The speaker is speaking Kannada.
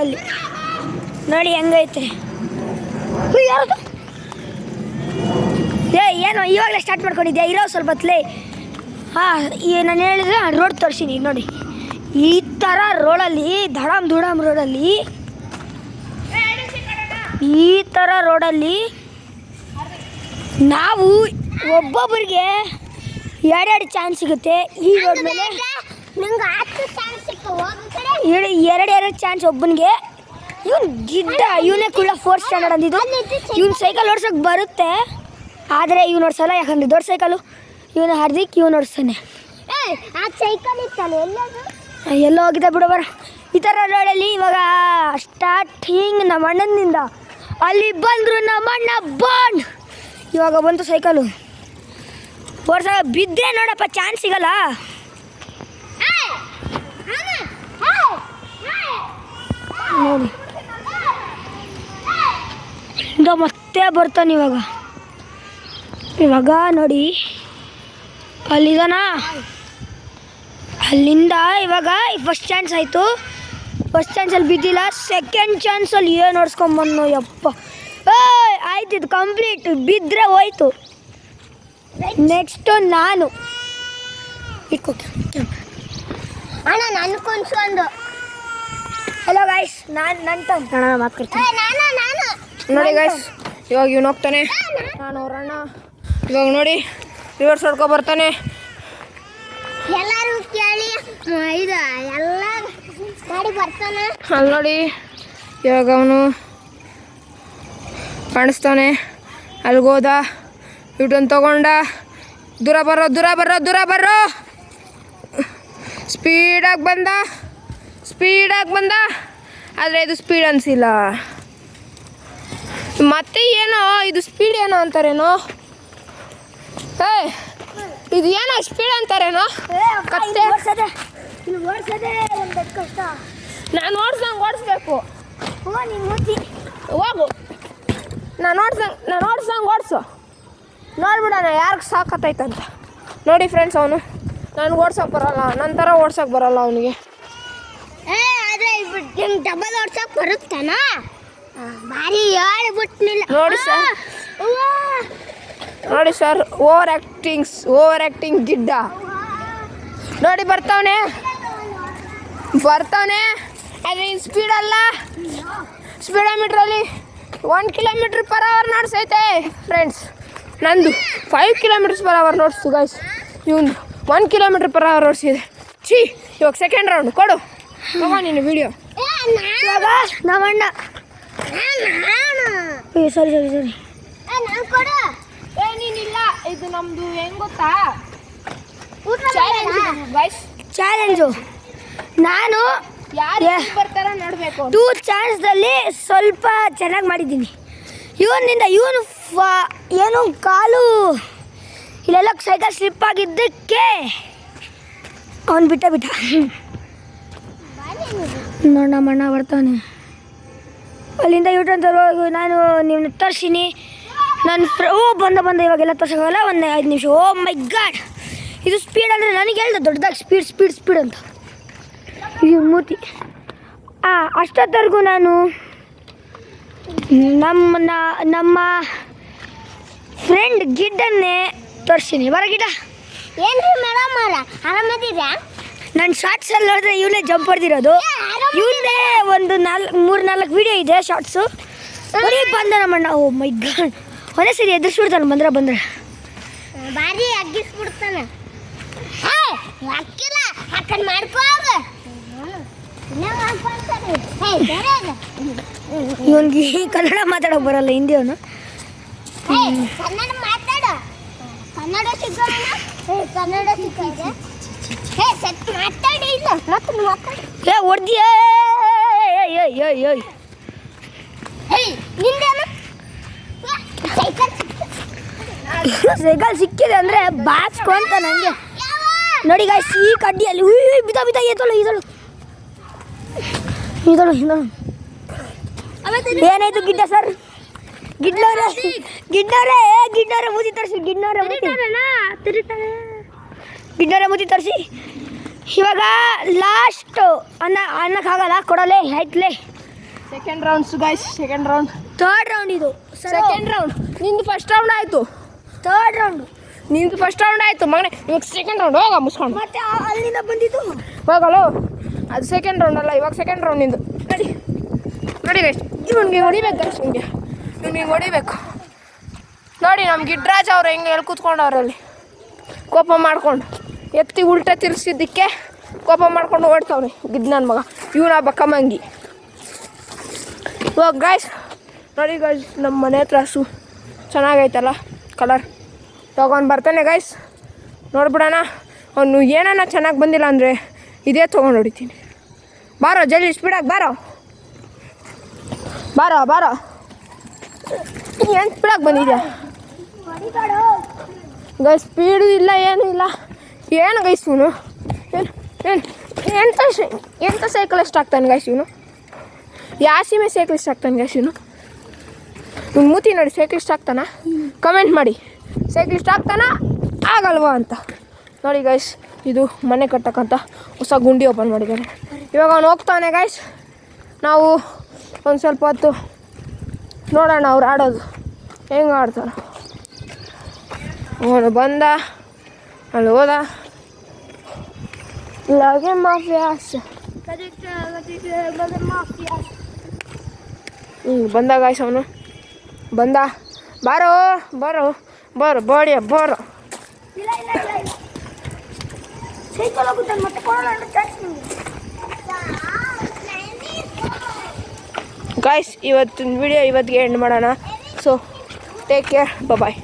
ರೋಡಲ್ಲಿ ನೋಡಿ ಹೆಂಗೈತೆ. ಯಾರದು ಏನೋ ಇವಾಗಲೇ ಸ್ಟಾರ್ಟ್ ಮಾಡ್ಕೊಂಡಿದ್ಯಾ? ಇರೋ ಸ್ವಲ್ಪ ಹೊತ್ತಲೇ. ಹಾಂ, ನಾನು ಹೇಳಿದ್ರೆ ರೋಡ್ ತೋರಿಸಿನಿ ನೋಡಿ. ಈ ಥರ ರೋಡಲ್ಲಿ ಧಡಾಮ್ ಧುಡಾಮ್ ರೋಡಲ್ಲಿ ಈ ಥರ ರೋಡಲ್ಲಿ ನಾವು ಒಬ್ಬೊಬ್ಬರಿಗೆ ಎರಡೆರಡು ಚಾನ್ಸ್ ಸಿಗುತ್ತೆ. ಈ ರೋಡ್ ಮೇಲೆ ಎರಡು ಚಾನ್ಸ್ ಒಬ್ಬನಿಗೆ. ಇವನು ಗಿಡ್ಡ, ಇವನೇ ಕೂಡ 4th ಸ್ಟ್ಯಾಂಡರ್ಡ್ ಅಂದಿದ್ದು. ಇವನು ಸೈಕಲ್ ಓಡ್ಸೋಕೆ ಬರುತ್ತೆ, ಆದರೆ ಇವನು ಓಡಿಸಲ್ಲ. ಯಾಕಂದರೆ ದೊಡ್ಡ ಸೈಕಲು ಇವನು ಹಾರ್ದಿಕ್ ಇವನು ಓಡಿಸ್ತಾನೆ. ಎಲ್ಲೋ ಹೋಗಿದ್ದ ಬಿಡು ಬರ. ಈ ಥರ ರೋಡಲ್ಲಿ ಇವಾಗ ಸ್ಟಾರ್ಟಿಂಗ್ ನಮ್ಮ ಅಣ್ಣನಿಂದ ಅಲ್ಲಿ ಬಂದರು. ನಮ್ಮ ಅಣ್ಣ ಬಾಂಡ್ ಇವಾಗ ಬಂತು ಸೈಕಲು ಓಡ್ಸಾಗ. ಬಿದ್ದರೆ ನೋಡಪ್ಪ ಚಾನ್ಸ್ ಸಿಗಲ್ಲ. ನೋಡಿ ಇಂದ ಮತ್ತೆ ಬರ್ತಾನೆ ಇವಾಗ ನೋಡಿ ಅಲ್ಲಿದಾನ. ಅಲ್ಲಿಂದ ಇವಾಗ ಫಸ್ಟ್ ಚಾನ್ಸ್ ಆಯಿತು. ಫಸ್ಟ್ ಚಾನ್ಸಲ್ಲಿ ಬಿದ್ದಿಲ್ಲ, ಸೆಕೆಂಡ್ ಚಾನ್ಸಲ್ಲಿ ಏನು ಓಡಿಸ್ಕೊಂಬಂದು. ಯಪ್ಪ ಆಯ್ತು, ಇದು ಕಂಪ್ಲೀಟ್. ಬಿದ್ದರೆ ಹೋಯ್ತು. ನೆಕ್ಸ್ಟು ನಾನು ಅಣ್ಣ ನನ್ಕೊಂದು. ಹಲೋ ಗೈಸ್, ನಾನು ಮಾತಾಡ್ತೀನಿ ನೋಡಿ ಗೈಸ್. ಇವಾಗ ಇವನು ಹೋಗ್ತಾನೆ, ನಾನು ಅವ್ರಣ್ಣ ಇವಾಗ ನೋಡಿ ರಿವರ್ಸ್ ಹೊಡ್ಕೊ ಬರ್ತಾನೆ. ಎಲ್ಲರೂ ಕೇಳಿ ಇದು ಎಲ್ಲ ಗಾಡಿ ಬರ್ತಾನೆ. ಅಲ್ಲಿ ನೋಡಿ ಇವಾಗ ಅವನು ಕಾಣಿಸ್ತಾನೆ. ಅಲ್ಲಿಗೋದ, ಯೂಟರ್ನ್ ತಗೊಂಡ, ದೂರ ಬರೋ. ಸ್ಪೀಡಾಗಿ ಬಂದ, ಆದರೆ ಇದು ಸ್ಪೀಡ್ ಅನಿಸಿಲ್ಲ. ಮತ್ತೆ ಏನೋ ಇದು ಸ್ಪೀಡ್ ಏನೋ ಅಂತಾರೇನೋ. ಇದು ಏನೋ ಸ್ಪೀಡ್ ಅಂತಾರೇನೋ. ಕತ್ತೆ ನಾನು ಓಡಿಸ್ಬೇಕು. ಹೋಗು, ನಾನು ಓಡಿಸು. ನೋಡ್ಬಿಡೋಣ ಯಾರಿಗೆ ಸಾಕತ್ತೈತಂತ. ನೋಡಿ ಫ್ರೆಂಡ್ಸ್, ಅವನು ನನಗೆ ಓಡ್ಸೋಕೆ ಬರೋಲ್ಲ, ನನ್ನ ಥರ ಓಡ್ಸೋಕೆ ಬರೋಲ್ಲ ಅವನಿಗೆ. ಆದರೆ ನಿಮ್ಗೆ ಡಬಲ್ ಓಡ್ಸೋಕೆ ಬರುತ್ತಾನ? ಭಾರಿ ಹೇಳ್ಬಿಟ್ನಿಲ್ಲ. ನೋಡಿ ಸರ್, ಓವರ್ ಆ್ಯಕ್ಟಿಂಗ್ ಗಿಡ್ಡ. ನೋಡಿ ಬರ್ತಾವನೆ, ಆದರೆ ಇನ್ನು ಸ್ಪೀಡಲ್ಲ. ಸ್ಪೀಡೋಮೀಟ್ರಲ್ಲಿ 1 km/h ನೋಡ್ಸೈತೆ ಫ್ರೆಂಡ್ಸ್. ನಂದು 5 km/h ನೋಡ್ಸ್ತು ಗೈಸ್. ಇವನು 1 km/h ಓಡಿಸಿದೆ. ಇವಾಗ ಸೆಕೆಂಡ್ ರೌಂಡ್ ಕೊಡು ನೀನು ವಿಡಿಯೋ. ಇವಾಗ ನಮ್ಮಣ್ಣ ಸರಿ ಏನೇನಿಲ್ಲ, ಇದು ನಮ್ಮದು ಹೆಂಗೆ ಗೊತ್ತಾ, ಚಾಲೆಂಜು. ನಾನು ಯಾರು ಬರ್ತಾರ ನೋಡಬೇಕು. 2 ಚಾನ್ಸ್ದಲ್ಲಿ ಸ್ವಲ್ಪ ಚೆನ್ನಾಗಿ ಮಾಡಿದ್ದೀನಿ. ಇವನಿಂದ ಏನು ಕಾಲು ಇಲ್ಲೆಲ್ಲ ಸೈಕಲ್ ಸ್ಲಿಪ್ ಆಗಿದ್ದಕ್ಕೆ ಅವನು ಬಿಟ್ಟ ನೋಡಿ ನಮ್ಮ ಅಣ್ಣ ಬರ್ತಾನೆ. ಅಲ್ಲಿಂದ ಯೂಟರ್ನ್ ತರುವಾಗ ನಾನು ನಿಮ್ಮನ್ನ ತರ್ಸಿನಿ. ನನ್ನ ಬಂದ ಇವಾಗೆಲ್ಲ ತರ್ಸೋಲ್ಲ. ಒಂದು 5 ನಿಮಿಷ. ಓ ಮೈ ಗಾಡ್, ಇದು ಸ್ಪೀಡ್ ಅಂದರೆ ನನಗೆ ಹೇಳ್ದೆ ದೊಡ್ಡದಾಗಿ ಸ್ಪೀಡ್ ಅಂತ. ಇದು ಮೂತಿ. ಅಷ್ಟೊತ್ತರೆಗೂ ನಾನು ನಮ್ಮ ಫ್ರೆಂಡ್ ಗಿಡ್ಡನ್ನೇ ತೋರಿಸ್ತೀನಿ. ಬರ ಗಿಡ್ಡ. ಏನ್ರಿ ಮೇಡಮ್ ಆರಾಮದಿರಾ? ನನ್ನ ಶಾರ್ಟ್ಸಲ್ಲಿ ನೋಡಿದ್ರೆ ಇವನೇ ಜಂಪ್ ಹೊಡೆದಿರೋದು. ಇವನೇ ಒಂದು 3-4 ವೀಡಿಯೋ ಇದೆ ಶಾರ್ಟ್ಸು. ಬರೀ ಬಂದ ನಮ್ಮಣ್ಣ. ಓ ಮೈ ಗಾಡ್, ಒಂದೇ ಸರಿ ಎದುರಿಸ್ಬಿಡ್ತಾನೆ ಬಂದ್ರೆ ಭಾರಿ ಅಗ್ಗಿಸ್ಬಿಡ್ತಾನೆ. ಹಾಕಿಲ್ಲ ಹಾಕೊಂಡು ಮಾಡ್ಕೋಗ. ಇವನಿಗೆ ಕನ್ನಡ ಮಾತಾಡೋಕೆ ಬರಲ್ಲ, ಹಿಂದಿ ಅವನು. ಕನ್ನಡ ಮಾತಾಡ, ಕನ್ನಡ ಸಿಗೋಣ. ಕನ್ನಡ ಸಿಕ್ಕಿದೆ. ಮಾತಾಡಿ ಇಲ್ಲ ಹೊಡ್ದಿಯ. ಸೈಕಲ್ ಸಿಕ್ಕಿದೆ ಅಂದರೆ ಬಾಚ್ಕೊಂತ ನನಗೆ. ನೋಡಿ ಗಾಯ್ಸ್, ಈ ಕಡ್ಡಿಯಲ್ಲಿ ಬಿದ ಇದಳು ಏನಾಯ್ತು ಗಿಡ್ಡ ಸರ್? ಗಿಡ್ಡವರೇ ಮೂತಿ ತರಿಸಿ. ಗಿಡ್ಡವರೇ ಮೂತಿ ತರಿಸಿ. ಇವಾಗ ಲಾಸ್ಟ್ ಅನ್ನಕ್ಕಾಗಲ್ಲ, ಕೊಡಲೇ ಆಯ್ತಲೇ. Second rounds guys, second round. Third round ಇದು. Second round. ನಿಂದು ಫಸ್ಟ್ ರೌಂಡ್ ಆಯಿತು. Third round. ನಿಂದು ಫಸ್ಟ್ ರೌಂಡ್ ಆಯಿತು ಮಗನೇ. ಇವಾಗ ಸೆಕೆಂಡ್ ರೌಂಡ್. ಹೋಗ ಮುಸ್ಕೊಂಡು. ಮತ್ತೆ ಅಲ್ಲಿಂದ ಬಂದಿದ್ದು ಹೋಗಲು. ಅದು ಸೆಕೆಂಡ್ ರೌಂಡ್ ಅಲ್ಲ, ಇವಾಗ ಸೆಕೆಂಡ್ ರೌಂಡ್ ನಿಂದು. ನಡಿ ನೋಡಿ ಗೈಸ್, ಇವ್ನಿಗೆ ಹೊಡಿಬೇಕು ಗೈಸ್. ಇವ್ನಿಗೆ ಹೊಡಿಬೇಕು. ನೋಡಿ ನಮ್ಮ ಗಿಡ್ರಾಜ್ ಅವ್ರು ಹೆಂಗೆ ಎಲ್ಲಿ ಕೂತ್ಕೊಂಡವ್ರಲ್ಲಿ ಕೋಪ ಮಾಡ್ಕೊಂಡು ಎತ್ತಿ ಉಲ್ಟಾ ತಿರ್ಸಿದ್ದಕ್ಕೆ ಕೋಪ ಮಾಡ್ಕೊಂಡು ಓಡ್ತಾವ್ರಿ ಗಿದ್ ನನ್ನ ಮಗ. ಇವನ ಬಕ್ಕಮಂಗಿ. ಇವಾಗ ಗಾಯ್ಸ್ ನೋಡಿ ಗಾಯ್ಸ್, ನಮ್ಮ ಮನೆ ಹತ್ರ ಹಸು ಚೆನ್ನಾಗೈತಲ್ಲ ಕಲರ್. ತೊಗೊಂಡು ಬರ್ತಾನೆ ಗಾಯ್ಸ್, ನೋಡ್ಬಿಡೋಣ. ಅವನು ಏನಾನ ಚೆನ್ನಾಗಿ ಬಂದಿಲ್ಲ ಅಂದರೆ ಇದೇ ತೊಗೊಂಡು ಹೊಡಿತೀನಿ. ಬಾರೋ ಜಲ್ದಿ ಸ್ಪೀಡಾಗಿ ಬಾರೋ ಬಾರೋ ಬಾರೋ. ಏನು ಸ್ಪೀಡಾಗಿ ಬಂದಿದ್ಯಾ ಗೈಸ್? ಸ್ಪೀಡು ಇಲ್ಲ, ಏನೂ ಇಲ್ಲ. ಏನು ಗೈಸ್ ಇವನು? ಏನು ಏನು ಎಂಥ ಸೈಕಲಿಸ್ಟ್ ಆಗ್ತಾನೆ ಗೈಸ್ ಇವನು? ಯಾಸಿಮೆ ಸೈಕ್ಲಿಸ್ಟ್ ಆಗ್ತಾನೆ ಗೈಸ್ ಇವನು. ಇವ್ನು ಮೂತಿ ನೋಡಿ ಸೈಕ್ಲಿಸ್ಟ್ ಆಗ್ತಾನ? ಕಮೆಂಟ್ ಮಾಡಿ, ಸೈಕ್ಲಿಸ್ಟ್ ಆಗ್ತಾನ ಆಗಲ್ವಾ ಅಂತ. ನೋಡಿ ಗೈಸ್, ಇದು ಮನೆ ಕಟ್ಟಕ್ಕಂತ ಹೊಸ ಗುಂಡಿ ಓಪನ್ ಮಾಡಿದ್ದಾನೆ. ಇವಾಗ ಅವ್ನು ಹೋಗ್ತಾನೆ ಗೈಸ್. ನಾವು ಒಂದು ಸ್ವಲ್ಪ ಹೊತ್ತು ನೋಡೋಣ ಅವ್ರು ಆಡೋದು ಹೆಂಗೆ ಆಡ್ತಾರೆ. ಅವನು ಬಂದ, ಅಲ್ಲಿ ಹೋದ. ಲಗೆ ಮಾಫಿಯಾಸ್ ಬಂದ ಗಾಯ್ಸ್. ಅವನು ಬಂದ. ಬಾರೋ ಬಾರೋ ಬಾರೋ ಬಾಡಿಯ ಬಾರೋ. ಗಾಯ್ಸ್, ಇವತ್ತಿನ ವಿಡಿಯೋ ಇವತ್ತಿಗೆ ಎಂಡ್ ಮಾಡೋಣ. ಸೊ ಟೇಕ್ ಕೇರ್, ಬಾಯ್.